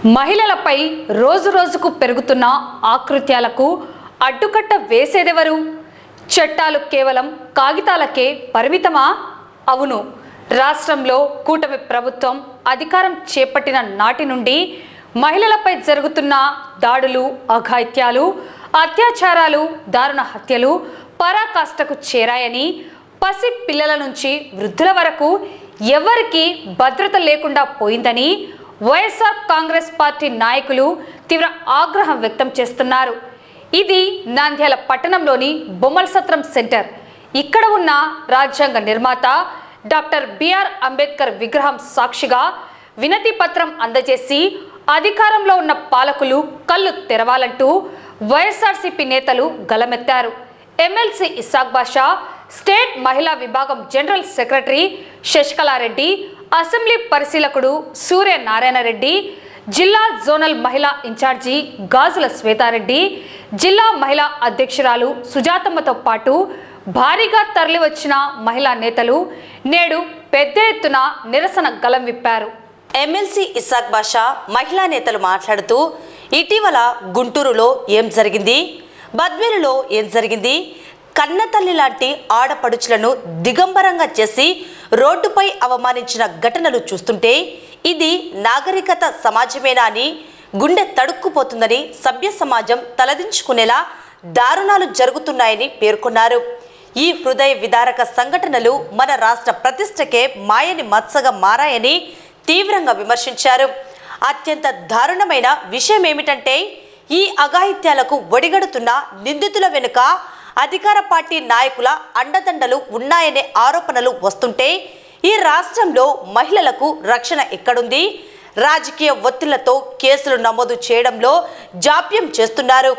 మహిళలపై రోజు రోజుకు పెరుగుతున్న ఆకృత్యాలకు అడ్డుకట్ట వేసేదెవరు? చట్టాలు కేవలం కాగితాలకే పరిమితమా? అవును, రాష్ట్రంలో కూటమి ప్రభుత్వం అధికారం చేపట్టిన నాటి నుండి మహిళలపై జరుగుతున్న దాడులు, అఘాయిత్యాలు, అత్యాచారాలు, దారుణ హత్యలు పరాకాష్ఠకు చేరాయని, పసి పిల్లల నుంచి వృద్ధుల వరకు ఎవరికీ భద్రత లేకుండా పోయిందని వైఎస్ఆర్ కాంగ్రెస్ పార్టీ నాయకులు తీవ్ర ఆగ్రహం వ్యక్తం చేస్తున్నారు. ఇది నంద్యాల పట్టణంలోని బొమ్మల సత్రం సెంటర్. ఇక్కడ ఉన్న రాజ్యాంగ నిర్మాత డాక్టర్ బిఆర్ అంబేద్కర్ విగ్రహం సాక్షిగా వినతి పత్రం అందజేసి అధికారంలో ఉన్న పాలకులు కళ్ళు తెరవాలంటూ వైఎస్ఆర్సీపీ నేతలు గలమెత్తారు. ఎమ్మెల్సీ ఇస్సాక్ బాషా, స్టేట్ మహిళా విభాగం జనరల్ సెక్రటరీ శశికళారెడ్డి, అసెంబ్లీ పరిశీలకుడు సూర్యనారాయణ రెడ్డి, జిల్లా జోనల్ మహిళా ఇన్ఛార్జి గాజుల శ్వేతారెడ్డి, జిల్లా మహిళా అధ్యక్షురాలు సుజాతమ్మతో పాటు భారీగా తరలివచ్చిన మహిళా నేతలు నేడు పెద్ద ఎత్తున నిరసన గలం విప్పారు. ఎమ్మెల్సీ ఇస్సాక్ బాషా మహిళా నేతలు మాట్లాడుతూ, ఇటీవల గుంటూరులో ఏం జరిగింది, బద్వేలులో ఏం జరిగింది, కన్నతల్లి లాంటి ఆడపడుచులను దిగంబరంగా చేసి రోడ్డుపై అవమానించిన ఘటనలు చూస్తుంటే ఇది నాగరికత సమాజమేనా అని గుండె తడుక్కుపోతుందని సభ్య సమాజం తలదించుకునేలా దారుణాలు జరుగుతున్నాయని పేర్కొన్నారు. ఈ హృదయ విదారక సంఘటనలు మన రాష్ట్ర ప్రతిష్టకే మాయని మత్సగా మారాయని తీవ్రంగా విమర్శించారు. అత్యంత దారుణమైన విషయం ఏమిటంటే, ఈ అఘాయిత్యాలకు ఒడిగడుతున్న నిందితుల వెనుక అధికార పార్టీ నాయకుల అండదండలు ఉన్నాయనే ఆరోపణలు వస్తుంటే ఈ రాష్ట్రంలో మహిళలకు రక్షణ ఎక్కడుంది? రాజకీయ ఒత్తిళ్లతో కేసులు నమోదు చేయడంలో జాప్యం చేస్తున్నారు,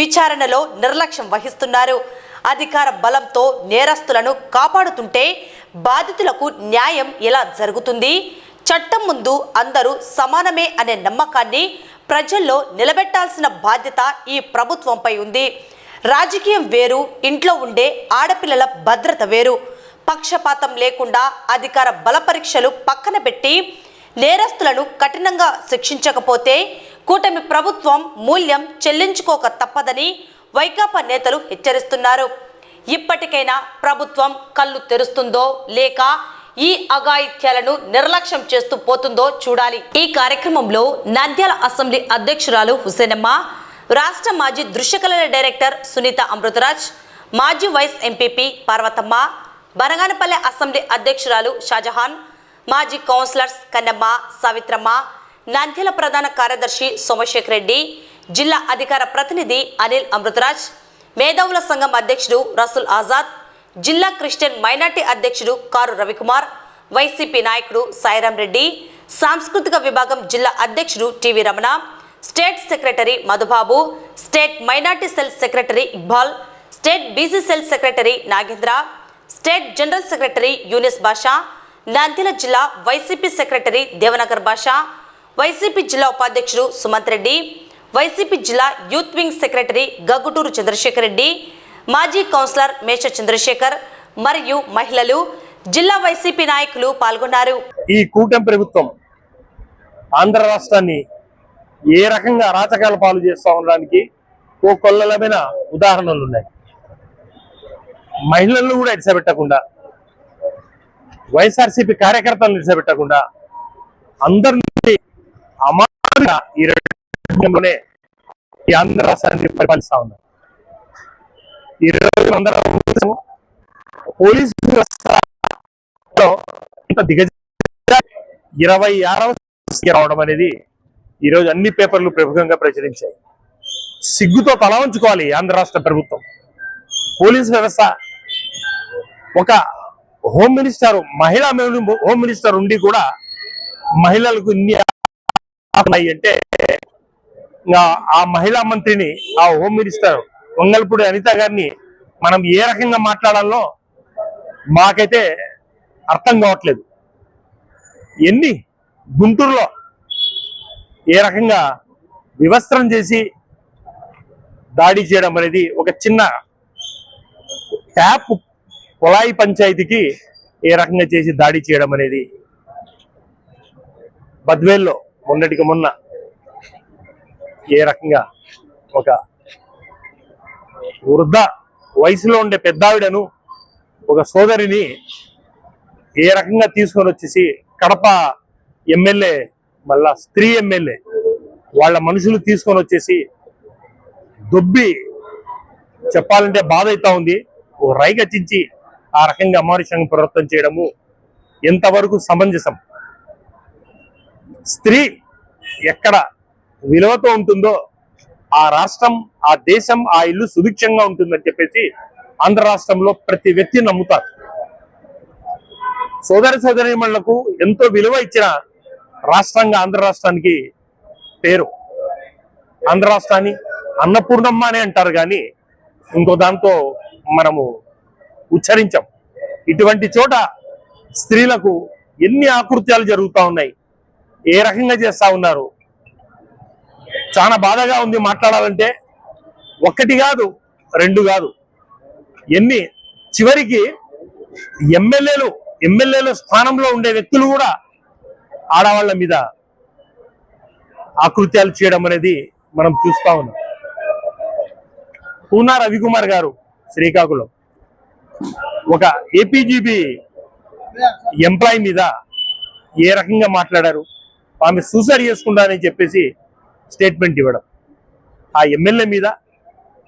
విచారణలో నిర్లక్ష్యం వహిస్తున్నారు. అధికార బలంతో నేరస్తులను కాపాడుతుంటే బాధితులకు న్యాయం ఎలా జరుగుతుంది? చట్టం ముందు అందరూ సమానమే అనే నమ్మకాన్ని ప్రజల్లో నిలబెట్టాల్సిన బాధ్యత ఈ ప్రభుత్వంపై ఉంది. రాజకీయం వేరు, ఇంట్లో ఉండే ఆడపిల్లల భద్రత వేరు. పక్షపాతం లేకుండా అధికార బల పరీక్షలు పక్కన పెట్టి నేరస్తులను కఠినంగా శిక్షించకపోతే కూటమి ప్రభుత్వం మూల్యం చెల్లించుకోక తప్పదని వైకాపా నేతలు హెచ్చరిస్తున్నారు. ఇప్పటికైనా ప్రభుత్వం కళ్ళు తెరుస్తుందో లేక ఈ అఘాయిత్యాలను నిర్లక్ష్యం చేస్తూ పోతుందో చూడాలి. ఈ కార్యక్రమంలో నంద్యాల అసెంబ్లీ అధ్యక్షురాలు హుసేనమ్మ, రాష్ట్ర మాజీ దృశ్యకళల డైరెక్టర్ సునీత అమృతరాజ్, మాజీ vice MPP Parvathamma, Banaganapalle assembly అధ్యక్షురాలు షాజహాన్, మాజీ కౌన్సిలర్స్ కన్నమ్మ, సావిత్రమ్మ, నంద్యాల ప్రధాన కార్యదర్శి సోమశేఖర్ రెడ్డి, జిల్లా అధికార ప్రతినిధి అనిల్ అమృతరాజ్, మేధావుల సంఘం అధ్యక్షుడు రసూల్ ఆజాద్, జిల్లా క్రిస్టియన్ మైనార్టీ అధ్యక్షుడు కారు రవికుమార్, వైసీపీ నాయకుడు సాయిరాం రెడ్డి, సాంస్కృతిక విభాగం జిల్లా అధ్యక్షుడు TV Ramana, state secretary Madhubabu, state minority cell secretary Iqbal, state BC cell secretary Nagendra, state general secretary Younis Basha, Nandyal జిల్లా వైసీపీ సెక్రటరీ దేవనగర్ బాషా, వైసీపీ జిల్లా ఉపాధ్యక్షుడు సుమంత్ రెడ్డి, వైసీపీ జిల్లా యూత్ వింగ్ సెక్రటరీ గగ్గుటూరు చంద్రశేఖర్ రెడ్డి, మాజీ కౌన్సిలర్ మేష చంద్రశేఖర్ మరియు మహిళలు, జిల్లా వైసీపీ నాయకులు పాల్గొన్నారు. ఈ కూటమి ప్రభుత్వం ఆంధ్ర రాష్ట్రాన్ని ఏ రకంగా అరాచకాల పాలు చేస్తూ ఉండడానికి ఓ కొల్లలమైన ఉదాహరణలు ఉన్నాయి. మహిళలను కూడా ఇడిసబెట్టకుండా, వైఎస్ఆర్సీపీ కార్యకర్తలను ఇడిసబెట్టకుండా అందరినీ అమానంగా ఈ రాజ్యంలోనే ఈ ఆంధ్ర రాష్ట్రాన్ని పరిపాలిస్తా ఉన్నారు. ఈరోజు అందరం పోలీసు వ్యవస్థలో ఇంత దిగజ 26వ రావడం అనేది ఈరోజు అన్ని పేపర్లు ప్రముఖంగా ప్రచురించాయి. సిగ్గుతో తల ఉంచుకోవాలి ఆంధ్ర రాష్ట్ర ప్రభుత్వం. పోలీసు వ్యవస్థ, ఒక హోమ్ మినిస్టర్, మహిళా హోమ్ మినిస్టర్ ఉండి కూడా మహిళలకు ఇన్ని ఉన్నాయి అంటే ఆ మహిళా మంత్రిని, ఆ హోమ్ మినిస్టర్ వంగల్పూడి అనిత గారిని మనం ఏ రకంగా మాట్లాడాలో మాకైతే అర్థం కావట్లేదు. ఎన్ని గుంటూరులో ఏ రకంగా వివస్త్రం చేసి దాడి చేయడం అనేది, ఒక చిన్న ట్యాప్ కుళాయి పంచాయతీకి ఏ రకంగా చేసి దాడి చేయడం అనేది, బద్వేల్లో మొన్నటికి మొన్న ఏ రకంగా ఒక వృద్ధ వయసులో ఉండే పెద్దావిడను ఒక సోదరిని ఏ రకంగా తీసుకొని వచ్చేసి కడప ఎమ్మెల్యే మళ్ళా స్త్రీ ఎమ్మెల్యే వాళ్ళ మనుషులు తీసుకొని వచ్చేసి దొబ్బి చెప్పాలంటే బాధ అవుతా ఉంది. ఓ రైగచ్చించి ఆ రకంగా అమానుషంగా ప్రవర్తన చేయడము ఎంతవరకు సమంజసం? స్త్రీ ఎక్కడ విలువతో ఉంటుందో ఆ రాష్ట్రం, ఆ దేశం, ఆ ఇల్లు సుభిక్షంగా ఉంటుందని చెప్పేసి ఆంధ్ర రాష్ట్రంలో ప్రతి వ్యక్తి నమ్ముతారు. సోదరీమణులకు ఎంతో విలువ ఇచ్చిన రాష్ట్రంగా ఆంధ్ర రాష్ట్రానికి పేరు. ఆంధ్ర రాష్ట్రాన్ని అన్నపూర్ణమ్మ అని అంటారు కానీ ఇంకో దాంతో మనము ఉచ్చరించాం. ఇటువంటి చోట స్త్రీలకు ఎన్ని ఆకృత్యాలు జరుగుతూ ఉన్నాయి, ఏ రకంగా చేస్తా ఉన్నారు. చాలా బాధగా ఉంది మాట్లాడాలంటే. ఒక్కటి కాదు, రెండు కాదు, ఎన్ని చివరికి ఎమ్మెల్యేలు స్థానంలో ఉండే వ్యక్తులు కూడా ఆడవాళ్ల మీద ఆకృత్యాలు చేయడం అనేది మనం చూస్తా ఉన్నాం. పూనా రవికుమార్ గారు శ్రీకాకుళం ఒక ఏపీజీబీ ఎంప్లాయీ మీద ఏ రకంగా మాట్లాడారు, ఆమె సూసైడ్ చేసుకుంటానని చెప్పేసి స్టేట్మెంట్ ఇవ్వడం. ఆ ఎమ్మెల్యే మీద,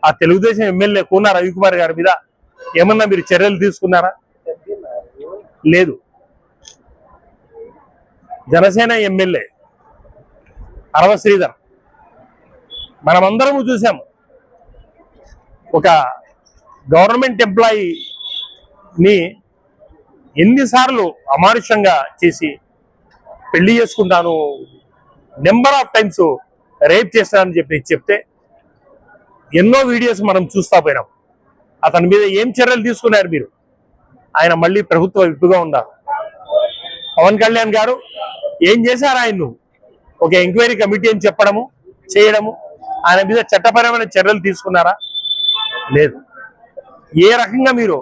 ఆ తెలుగుదేశం ఎమ్మెల్యే పూనా రవికుమార్ గారి మీద ఏమన్నా మీరు చర్యలు తీసుకున్నారా? లేదు. జనసేన ఎమ్మెల్యే అరవ శ్రీధర్ మనమందరము చూసాము. ఒక గవర్నమెంట్ ఎంప్లాయీని ఎన్నిసార్లు అమానుషంగా చేసి పెళ్లి చేసుకుంటాను, నెంబర్ ఆఫ్ టైమ్స్ రేప్ చేస్తానని చెప్తే ఎన్నో వీడియోస్ మనం చూస్తా పోయినాం. అతని మీద ఏం చర్యలు తీసుకున్నారు మీరు? ఆయన మళ్ళీ ప్రభుత్వ విప్పుగా ఉన్నారు. పవన్ కళ్యాణ్ గారు ఏం చేశారు? ఆయన్ను ఒక ఎంక్వైరీ కమిటీ అని చెప్పడము, చేయడము, ఆయన మీద చట్టపరమైన చర్యలు తీసుకున్నారా? లేదు. ఏ రకంగా మీరు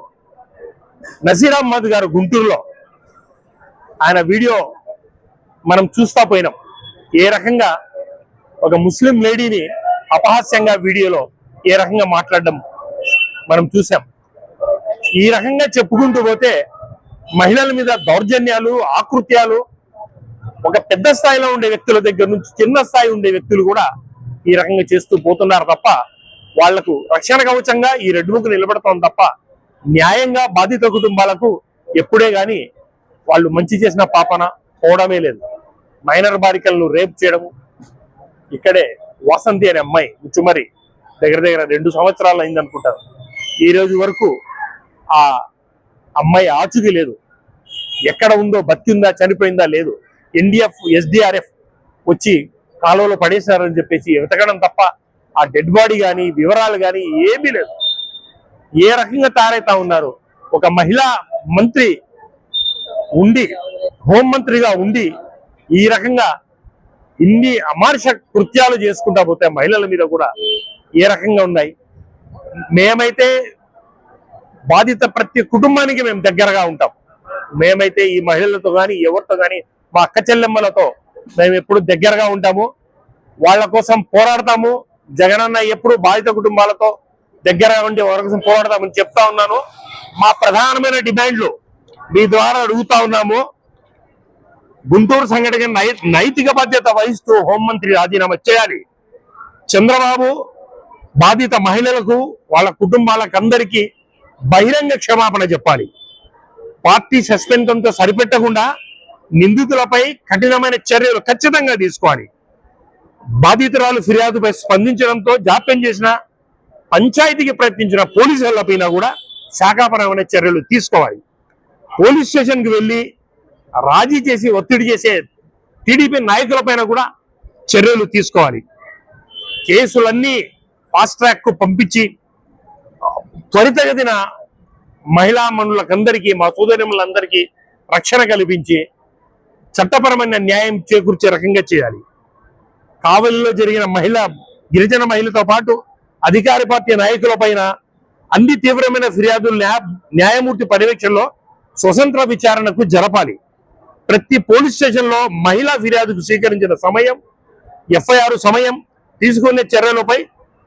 నసీర్ అహ్మద్ గారు గుంటూరులో ఆయన వీడియో మనం చూస్తా పోయినాం. ఏ రకంగా ఒక ముస్లిం లేడీని అపహాస్యంగా వీడియోలో ఏ రకంగా మాట్లాడడం మనం చూసాం. ఈ రకంగా చెప్పుకుంటూ పోతే మహిళల మీద దౌర్జన్యాలు, ఆకృత్యాలు ఒక పెద్ద స్థాయిలో ఉండే వ్యక్తుల దగ్గర నుంచి చిన్న స్థాయి ఉండే వ్యక్తులు కూడా ఈ రకంగా చేస్తూ పోతున్నారు తప్ప వాళ్లకు రక్షణ కవచంగా ఈ రెడ్ బుక్ నిలబడతాం తప్ప న్యాయంగా బాధిత కుటుంబాలకు ఎప్పుడే గాని వాళ్ళు మంచి చేసిన పాపన పోవడమే లేదు. మైనర్ బాలికలను రేప్ చేయడము. ఇక్కడే వసంతి అనే అమ్మాయి ముచ్చుమరి దగ్గర 2 సంవత్సరాలు అయింది అనుకుంటారు. ఈ రోజు వరకు ఆ అమ్మాయి ఆచూకీ లేదు. ఎక్కడ ఉందో, బతికిందా, చనిపోయిందా లేదు. ఎన్డీఎఫ్, ఎస్డీఆర్ఎఫ్ వచ్చి కాలువలో పడేశారని చెప్పేసి వెతకడం తప్ప ఆ డెడ్ బాడీ కానీ, వివరాలు కానీ ఏమీ లేదు. ఏ రకంగా తయారైతా ఉన్నారు? ఒక మహిళా మంత్రి ఉండి, హోంమంత్రిగా ఉండి ఈ రకంగా ఇన్ని అమానుష కృత్యాలు చేసుకుంటా పోతే మహిళల మీద కూడా ఏ రకంగా ఉన్నాయి? మేమైతే బాధిత ప్రతి కుటుంబానికి మేము దగ్గరగా ఉంటాం. మేమైతే ఈ మహిళలతో కానీ, ఎవరితో కానీ, మా అక్క చెల్లెమ్మలతో మేము ఎప్పుడు దగ్గరగా ఉంటాము. వాళ్ళ కోసం పోరాడతాము. జగనన్న ఎప్పుడు బాధిత కుటుంబాలతో దగ్గరగా ఉండి వాళ్ళ కోసం పోరాడతామని చెప్తా ఉన్నాను. మా ప్రధానమైన డిమాండ్లు మీ ద్వారా అడుగుతా ఉన్నాము. గుంటూరు సంఘటన నైతిక బాధ్యత వహిస్తూ హోంమంత్రి రాజీనామా చేయాలి. చంద్రబాబు బాధిత మహిళలకు, వాళ్ళ కుటుంబాలకు అందరికీ బహిరంగ క్షమాపణ చెప్పాలి. పార్టీ సస్పెన్షన్తో సరిపెట్టకుండా నిందితులపై కఠినమైన చర్యలు ఖచ్చితంగా తీసుకోవాలి. బాధితురాలు ఫిర్యాదుపై స్పందించడంతో జాప్యం చేసిన, పంచాయతీకి ప్రయత్నించిన పోలీసులపైన కూడా శాఖాపరమైన చర్యలు తీసుకోవాలి. పోలీస్ స్టేషన్కి వెళ్ళి రాజీ చేసి ఒత్తిడి చేసే టీడీపీ నాయకులపైన కూడా చర్యలు తీసుకోవాలి. కేసులన్నీ ఫాస్ట్ ట్రాక్ కు పంపించి త్వరితగతిన మహిళా మనులకందరికీ, మా సోదరిమలందరికీ రక్షణ కల్పించి చట్టపరమైన న్యాయం చేకూర్చే రకంగా చేయాలి. కావలిలో జరిగిన గిరిజన మహిళతో పాటు అధికార పార్టీ నాయకులపైన అన్ని తీవ్రమైన ఫిర్యాదులు న్యాయమూర్తి పర్యవేక్షణలో స్వతంత్ర విచారణకు జరపాలి. ప్రతి పోలీస్ స్టేషన్ లో మహిళా ఫిర్యాదుకు స్వీకరించిన సమయం, ఎఫ్ఐఆర్ సమయం, తీసుకునే చర్యలపై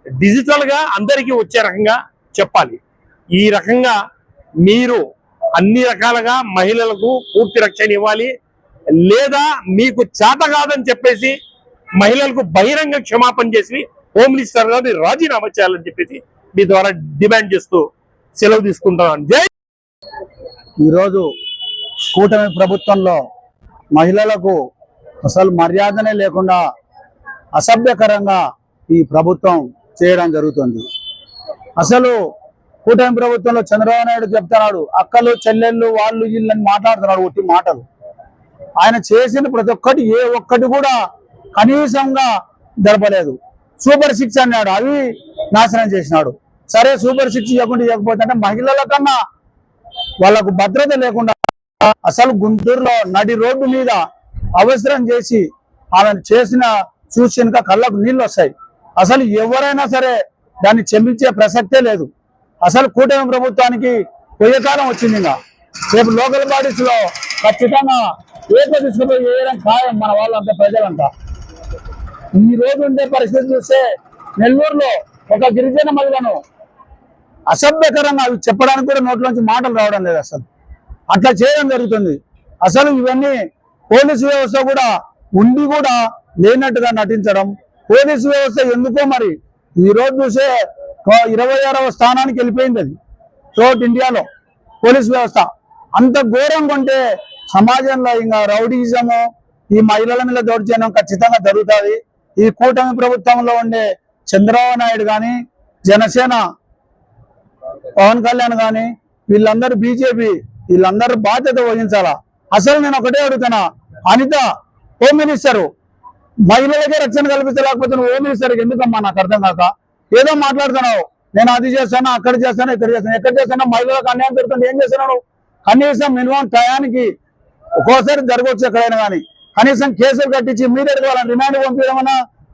డిజిటల్గా అందరికీ వచ్చే రకంగా చెప్పాలి. ఈ రకంగా మీరు అన్ని రకాలుగా మహిళలకు పూర్తి రక్షణ ఇవ్వాలి. లేదా మీకు చేత కాదని చెప్పేసి మహిళలకు బహిరంగ క్షమాపణ చేసి హోమ్ మినిస్టర్ గారిని రాజీనామా చేయాలని చెప్పేసి మీ ద్వారా డిమాండ్ చేస్తూ సెలవు తీసుకుంటున్నాను. జై. ఈరోజు కూటమి ప్రభుత్వంలో మహిళలకు అసలు మర్యాదనే లేకుండా అసభ్యకరంగా ఈ ప్రభుత్వం చేయడం జరుగుతుంది. అసలు కూటమి ప్రభుత్వంలో చంద్రబాబు నాయుడు చెప్తున్నాడు, అక్కలు చెల్లెళ్ళు వాళ్ళు వీళ్ళని మాట్లాడుతున్నాడు ఒట్టి మాటలు. ఆయన చేసిన ప్రతి ఒక్కటి ఏ ఒక్కటి కూడా కనీసంగా జరపలేదు. సూపర్ 6 అన్నాడు, అవి నాశనం చేసినాడు. సరే సూపర్ 6 ఇవ్వకపోతే అంటే మహిళల కన్నా వాళ్ళకు భద్రత లేకుండా అసలు గుంటూరులో నడి రోడ్డు మీద అవసరం చేసి ఆమెను చేసిన చూసినక కళ్ళకు నీళ్ళు వస్తాయి. అసలు ఎవరైనా సరే దాన్ని క్షమించే ప్రసక్తే లేదు. అసలు కూటమి ప్రభుత్వానికి పోయే కాలం వచ్చింది. ఇంకా రేపు లోకల్ బాడీస్ లో ఖచ్చితంగా ఏదో తీసుకుపోయి వేయడం ఖాయం మన వాళ్ళంతా, ప్రజలంతా. ఈ రోజు ఉండే పరిస్థితి చూస్తే నెల్లూరులో ఒక గిరిజన మహిళను అసభ్యకరంగా అవి చెప్పడానికి కూడా నోట్లోంచి మాటలు రావడం లేదు. అసలు అట్లా చేయడం జరుగుతుంది. అసలు ఇవన్నీ పోలీసు వ్యవస్థ కూడా ఉండి కూడా లేనట్టుగా నటించడం. పోలీసు వ్యవస్థ ఎందుకో మరి ఈ రోజు చూసే 26వ స్థానానికి వెళ్ళిపోయింది. అది త్రూఅవుట్ ఇండియాలో పోలీసు వ్యవస్థ అంత ఘోరంగా ఉంటే సమాజంలో ఇంకా రౌడీజము, ఈ మహిళల మీద దౌర్జన్యం ఖచ్చితంగా జరుగుతుంది. ఈ కూటమి ప్రభుత్వంలో ఉండే చంద్రబాబు నాయుడు కానీ, జనసేన పవన్ కళ్యాణ్ కానీ, వీళ్ళందరూ బీజేపీ, వీళ్ళందరూ బాధ్యత వహించాలా. అసలు నేను ఒకటే అడుగుతున్నా, అనిత హోమ్ మినిస్టరు మహిళలకే రక్షణ కల్పించలేకపోతే నువ్వు హోమ్ మినిస్టర్కి ఎందుకమ్మా? నాకు అర్థం కాక ఏదో మాట్లాడుతున్నావు, నేను అది చేస్తాను, అక్కడ చేస్తాను, ఇక్కడ చేస్తాను. ఎక్కడ చేస్తానో మహిళలకు అన్యాయం జరుగుతుంది. ఏం చేస్తున్నావు? కనీసం మినిమం టయానికి ఒక్కోసారి జరగవచ్చు ఎక్కడైనా కానీ కనీసం కేసులు కట్టించి మీడియా వాళ్ళని రిమాండ్ పంపించడం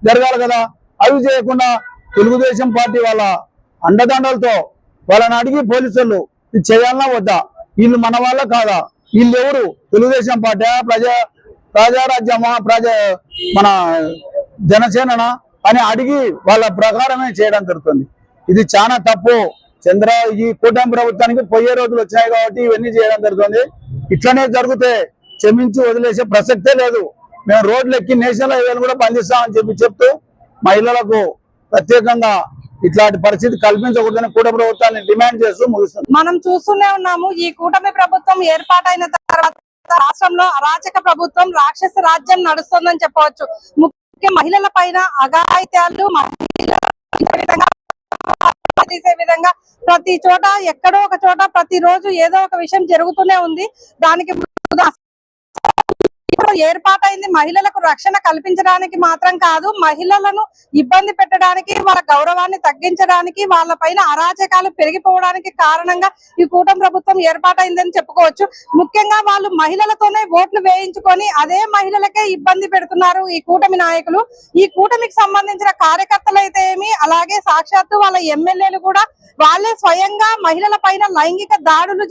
జరగాలి కదా. అవి చేయకుండా తెలుగుదేశం పార్టీ వాళ్ళ అండదండలతో వాళ్ళని అడిగి పోలీసులు ఇది చేయాలన్నా వద్దా? వీళ్ళు మన వాళ్ళ కాదా? వీళ్ళు ఎవరు? తెలుగుదేశం పార్టీ, ప్రజారాజ్యమా, మన జనసేన అని అడిగి వాళ్ళ ప్రకారమే చేయడం జరుగుతుంది. ఇది చాలా తప్పు. ఈ కూటమి ప్రభుత్వానికి పోయే రోజులు వచ్చాయి కాబట్టి ఇవన్నీ చేయడం జరుగుతుంది. ఇట్లనే జరిగితే క్షమించి వదిలేసే ప్రసక్తే లేదు. మేము రోడ్లు ఎక్కి నేషనల్ హైవేలు కూడా పనిచేస్తామని చెప్తూ మహిళలకు ప్రత్యేకంగా ఇట్లాంటి పరిస్థితి కల్పించకూడదని కూటమి ప్రభుత్వాన్ని డిమాండ్ చేస్తూ ముగిస్తుంది. మనం చూస్తూనే ఉన్నాము. ఈ కూటమి ప్రభుత్వం ఏర్పాటైన తర్వాత రాష్ట్రంలో అరాచక ప్రభుత్వం, రాక్షస రాజ్యం నడుస్తుందని చెప్పవచ్చు. ముఖ్య మహిళల పైన అఘాయిత్యాలు, తీసే విధంగా ప్రతి చోట ఎక్కడో ఒక చోట ప్రతిరోజు ఏదో ఒక విషయం జరుగుతూనే ఉంది. దానికి ఇప్పుడు ఏర్పాటైంది మహిళలకు రక్షణ కల్పించడానికి మాత్రం కాదు, మహిళలను ఇబ్బంది పెట్టడానికి, వాళ్ళ గౌరవాన్ని తగ్గించడానికి, వాళ్ళ పైన అరాచకాలు పెరిగిపోవడానికి కారణంగా ఈ కూటమి ప్రభుత్వం ఏర్పాటైందని చెప్పుకోవచ్చు. ముఖ్యంగా వాళ్ళు మహిళలతోనే ఓట్లు వేయించుకొని అదే మహిళలకే ఇబ్బంది పెడుతున్నారు ఈ కూటమి నాయకులు. ఈ కూటమికి సంబంధించిన కార్యకర్తలు అయితే ఏమి, అలాగే సాక్షాత్తు వాళ్ళ ఎమ్మెల్యేలు కూడా వాళ్ళే స్వయంగా మహిళల పైన లైంగిక దాడులు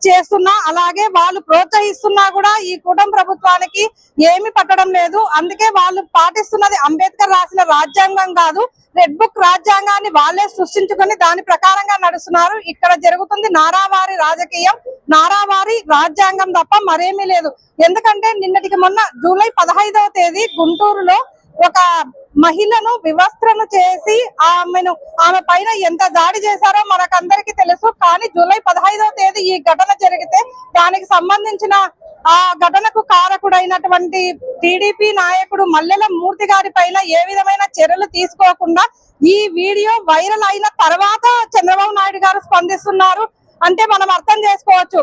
చేస్తున్నా, అలాగే వాళ్ళు ప్రోత్సహిస్తున్నా కూడా ఈ కూటమి ప్రభుత్వానికి ఏమి పట్టడం లేదు. అందుకే వాళ్ళు పాటిస్తున్నది అంబేద్కర్ రాసిన రాజ్యాంగం కాదు, రెడ్ బుక్ రాజ్యాంగాన్ని వాళ్ళే సృష్టించుకొని దాని ప్రకారంగా నడుస్తున్నారు. ఇక్కడ జరుగుతుంది నారావారి రాజకీయం, నారావారి రాజ్యాంగం తప్ప మరేమీ లేదు. ఎందుకంటే నిన్నటికి మొన్న జూలై 15వ తేదీ గుంటూరులో ఒక మహిళను వివస్త్రను చేసి ఆమె పైన ఎంత దాడి చేశారో మనకందరికీ తెలుసు. కానీ జూలై 15వ తేదీ ఈ ఘటన జరిగితే దానికి సంబంధించిన ఆ ఘటనకు కారకుడైనటువంటి టీడీపీ నాయకుడు మల్లెల మూర్తి గారి పైన ఏ విధమైన చర్యలు తీసుకోకుండా ఈ వీడియో వైరల్ అయిన తర్వాత చంద్రబాబు నాయుడు గారు స్పందిస్తున్నారు. అంటే మనం అర్థం చేసుకోవచ్చు,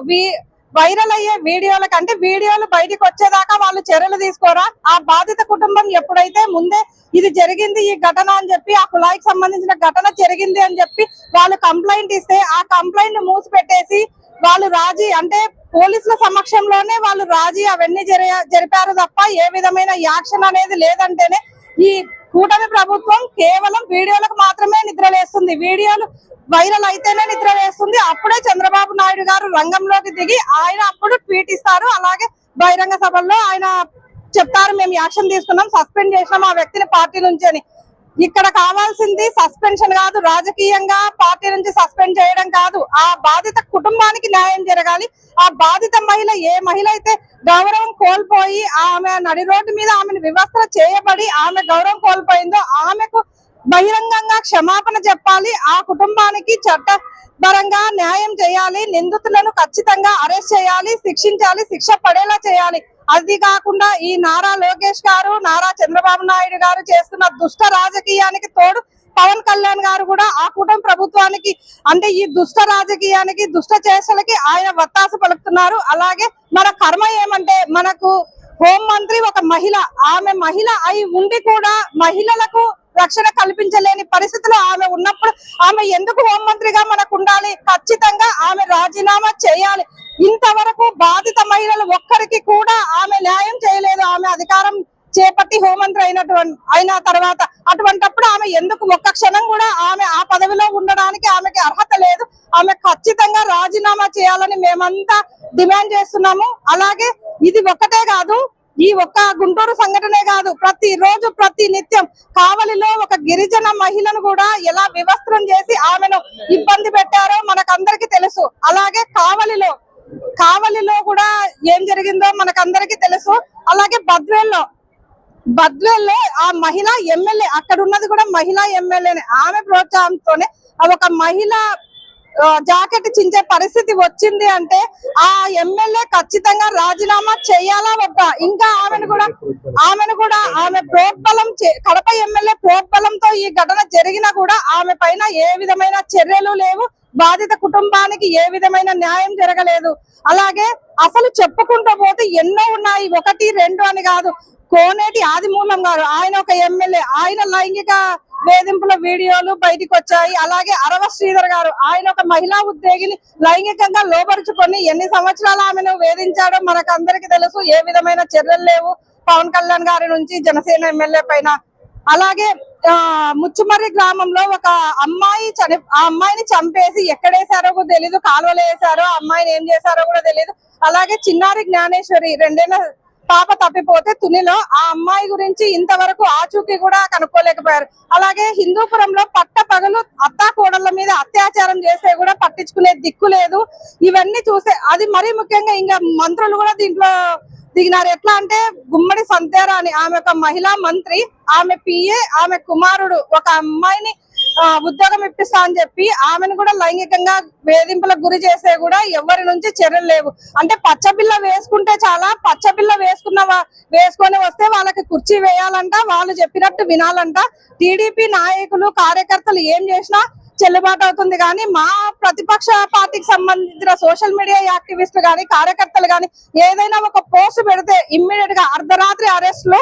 వైరల్ అయ్యే వీడియోల కంటే వీడియోలు బయటకు వచ్చేదాకా వాళ్ళు చర్యలు తీసుకోరా? ఆ బాధిత కుటుంబం ఎప్పుడైతే ముందే ఇది జరిగింది ఈ ఘటన అని చెప్పి, ఆ కుళాయికి సంబంధించిన ఘటన జరిగింది అని చెప్పి వాళ్ళు కంప్లైంట్ ఇస్తే ఆ కంప్లైంట్ మూసిపెట్టేసి వాళ్ళు రాజీ, అంటే పోలీసుల సమక్షంలోనే వాళ్ళు రాజీ అవన్నీ జరిపారు తప్ప ఏ విధమైన యాక్షన్ అనేది లేదంటేనే ఈ కూటమి ప్రభుత్వం కేవలం వీడియోలకు మాత్రమే నిద్రలేస్తుంది. వీడియోలు వైరల్ అయితేనే నిద్రలేస్తుంది. అప్పుడే చంద్రబాబు నాయుడు గారు రంగంలోకి దిగి ఆయన అప్పుడు ట్వీట్ ఇస్తారు, అలాగే బహిరంగ సభల్లో ఆయన చెప్తారు మేము యాక్షన్ తీసుకున్నాం, సస్పెండ్ చేసినాం ఆ వ్యక్తిని పార్టీ నుంచి అని. ఇక్కడ కావాల్సింది సస్పెన్షన్ కాదు, రాజకీయంగా పార్టీ నుంచి సస్పెండ్ చేయడం కాదు. ఆ బాధిత కుటుంబానికి న్యాయం జరగాలి. ఆ బాధిత మహిళ ఏ మహిళ అయితే గౌరవం కోల్పోయి ఆమె నడి రోడ్డు మీద ఆమెను వివస్త్ర చేయబడి ఆమె గౌరవం కోల్పోయిందో ఆమెకు బహిరంగంగా క్షమాపణ చెప్పాలి. ఆ కుటుంబానికి చట్టపరంగా న్యాయం చేయాలి. నిందితులను ఖచ్చితంగా అరెస్ట్ చేయాలి, శిక్షించాలి, శిక్ష పడేలా చేయాలి. అది కాకుండా ఈ నారా లోకేష్ గారు, నారా చంద్రబాబు నాయుడు గారు చేస్తున్న దుష్ట రాజకీయానికి తోడు పవన్ కళ్యాణ్ గారు కూడా ఆ కూటమి ప్రభుత్వానికి అంటే ఈ దుష్ట రాజకీయానికి, దుష్ట చేష్టలకి ఆయన వత్తాసు పలుకుతున్నారు. అలాగే మన కర్మ ఏమంటే మనకు హోంమంత్రి ఒక మహిళ, ఆమె మహిళ అయి ఉండి కూడా మహిళలకు రక్షణ కల్పించలేని పరిస్థితిలో ఆమె ఉన్నప్పుడు ఆమె ఎందుకు హోంమంత్రిగా మనకు ఉండాలి? ఖచ్చితంగా ఆమె రాజీనామా చేయాలి. ఇంతవరకు బాధిత మహిళలు ఒక్కరికి కూడా ఆమె న్యాయం చేయలేదు. ఆమె అధికారం చేపట్టి హోంమంత్రి అయిన తర్వాత అటువంటప్పుడు ఆమె ఎందుకు ఒక్క క్షణం కూడా ఆమె ఆ పదవిలో ఉండడానికి ఆమెకి అర్హత లేదు. ఆమె ఖచ్చితంగా రాజీనామా చేయాలని మేమంతా డిమాండ్ చేస్తున్నాము. అలాగే ఇది ఒక్కటే కాదు, ఈ ఒక్క గుంటూరు సంఘటనే కాదు, ప్రతి రోజు ప్రతి నిత్యం కావలిలో ఒక గిరిజన మహిళను కూడా ఎలా వివస్త్రం చేసి ఆమెను ఇబ్బంది పెట్టారో మనకందరికి తెలుసు. అలాగే కావలిలో కూడా ఏం జరిగిందో మనకందరికి తెలుసు. అలాగే బద్వేల్లో ఆ మహిళా ఎమ్మెల్యే, అక్కడ ఉన్నది కూడా మహిళా ఎమ్మెల్యేనే, ఆమె ప్రోత్సాహంతోనే ఒక మహిళ జాకెట్ చించే పరిస్థితి వచ్చింది అంటే ఆ ఎమ్మెల్యే ఖచ్చితంగా రాజీనామా చేయాలా వద్దా? ఇంకా ఆమెను కూడా ఆమె ప్రోద్బలం కడప ఎమ్మెల్యే ప్రోద్బలంతో ఈ ఘటన జరిగినా కూడా ఆమె పైన ఏ విధమైన చర్యలు లేవు. బాధిత కుటుంబానికి ఏ విధమైన న్యాయం జరగలేదు. అలాగే అసలు చెప్పుకుంటూ పోతే ఎన్నో ఉన్నాయి, 1, 2 అని కాదు. కోనేటి ఆదిమూలం గారు, ఆయన ఒక ఎమ్మెల్యే, ఆయన లైంగిక వేధింపుల వీడియోలు బయటికి వచ్చాయి. అలాగే అరవ శ్రీధర్ గారు, ఆయన ఒక మహిళా ఉద్యోగిని లైంగికంగా లోపరుచుకొని ఎన్ని సంవత్సరాలు ఆమెను వేధించాడో మనకు అందరికి తెలుసు. ఏ విధమైన చర్యలు లేవు పవన్ కళ్యాణ్ గారి నుంచి జనసేన ఎమ్మెల్యే పైన. అలాగే ముచ్చుమర్రి గ్రామంలో ఒక అమ్మాయిని చంపేసి ఎక్కడేసారో కూడా తెలీదు, కాలువలో వేసారో, ఆ అమ్మాయిని ఏం చేశారో కూడా తెలీదు. అలాగే చిన్నారి జ్ఞానేశ్వరి 2 ఏళ్ల పాప తప్పిపోతే తునిలో ఆ అమ్మాయి గురించి ఇంతవరకు ఆచూకీ కూడా కనుక్కోలేకపోయారు. అలాగే హిందూపురంలో పగలు అత్తా కోడళ్ళ మీద అత్యాచారం చేస్తే కూడా పట్టించుకునే దిక్కు లేదు. ఇవన్నీ చూస్తే అది మరీ ముఖ్యంగా ఇంకా మంత్రులు కూడా దీంట్లో దిగినారు. ఎట్లా అంటే గుమ్మడి సంతేరా అని ఆమె ఒక మహిళా మంత్రి, ఆమె పిఏ, ఆమె కుమారుడు ఒక అమ్మాయిని ఉద్యోగం ఇప్పిస్తా అని చెప్పి ఆమెను కూడా లైంగికంగా వేధింపులకు గురి చేస్తే కూడా ఎవరి నుంచి చర్యలు లేవు. అంటే పచ్చబిల్ల వేసుకుంటే చాలా, పచ్చబిల్ల వేసుకొని వస్తే వాళ్ళకి కుర్చీ వేయాలంట, వాళ్ళు చెప్పినట్టు వినాలంట. టీడీపీ నాయకులు కార్యకర్తలు ఏం చేసినా చెల్లుబాటు అవుతుంది. కానీ మా ప్రతిపక్ష పార్టీకి సంబంధించిన సోషల్ మీడియా యాక్టివిస్టులు కానీ కార్యకర్తలు కానీ ఏదైనా ఒక పోస్ట్ పెడితే ఇమ్మీడియట్ గా అర్ధరాత్రి అరెస్టులు,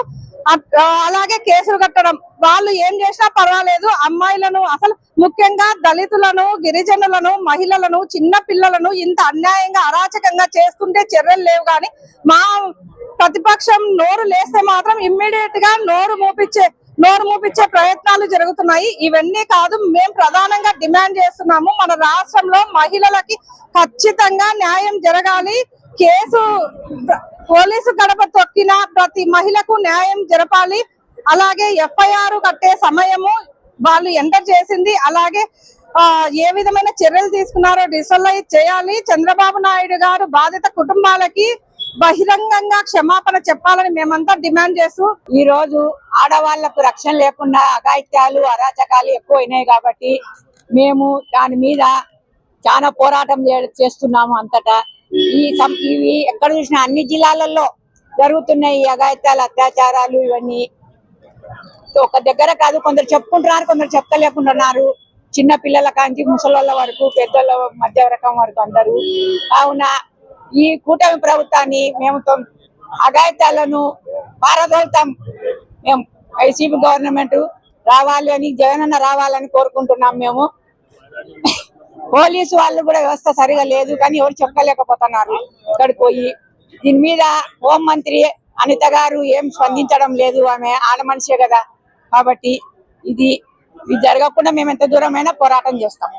అలాగే కేసులు కట్టడం, వాళ్ళు ఏం చేసినా పర్వాలేదు. అమ్మాయిలను, అసలు ముఖ్యంగా దళితులను, గిరిజనులను, మహిళలను, చిన్న పిల్లలను ఇంత అన్యాయంగా అరాచకంగా చేస్తుంటే చర్యలు లేవు. కానీ మా ప్రతిపక్షం నోరు లేస్తే మాత్రం ఇమ్మీడియట్ గా నోరు మూపించే ప్రయత్నాలు జరుగుతున్నాయి. ఇవన్నీ కాదు, మేము ప్రధానంగా డిమాండ్ చేస్తున్నాము, మన రాష్ట్రంలో మహిళలకి ఖచ్చితంగా న్యాయం జరగాలి. పోలీసు గడప తొక్కిన ప్రతి మహిళకు న్యాయం జరపాలి. అలాగే FIR కట్టే సమయము వాళ్ళు ఎంటర్ చేసింది, అలాగే ఏ విధమైన చర్యలు తీసుకున్నారో డిజిటలైజ్ చేయాలి. చంద్రబాబు నాయుడు గారు బాధిత కుటుంబాలకి బహిరంగంగా క్షమాపణ చెప్పాలని మేమంతా డిమాండ్ చేస్తూ, ఈ రోజు ఆడవాళ్లకు రక్షణ లేకుండా అఘాయిత్యాలు, అరాచకాలు ఎక్కువైనాయి కాబట్టి మేము దాని మీద చాలా పోరాటం చేస్తున్నాము. అంతటా ఇవి ఎక్కడ చూసినా అన్ని జిల్లాలలో జరుగుతున్నాయి ఈ అఘాయిత్యాలు, అత్యాచారాలు. ఇవన్నీ ఒక దగ్గర కాదు, కొందరు చెప్పుకుంటున్నారు, కొందరు చెప్తలేకుంటున్నారు. చిన్న పిల్లల కాంచి ముసలోళ్ళ వరకు, పెద్దోళ్ళ మధ్య రకం వరకు అందరూ. కావున ఈ కూటమి ప్రభుత్వాన్ని మేము అఘాయిత్యాలను పారదోలుతాం. మేము వైసీపీ గవర్నమెంట్ రావాలి అని, జగనన్న రావాలని కోరుకుంటున్నాం. మేము పోలీసు వాళ్ళు కూడా వ్యవస్థ సరిగా లేదు, కానీ ఎవరు చెప్పలేకపోతున్నారు ఇక్కడికి పోయి. దీని మీద హోంమంత్రి అనిత గారు ఏం స్పందించడం లేదు, ఆమె ఆడ మనిషే కదా. కాబట్టి ఇది జరగకుండా మేము ఎంత దూరమైనా పోరాటం చేస్తాం.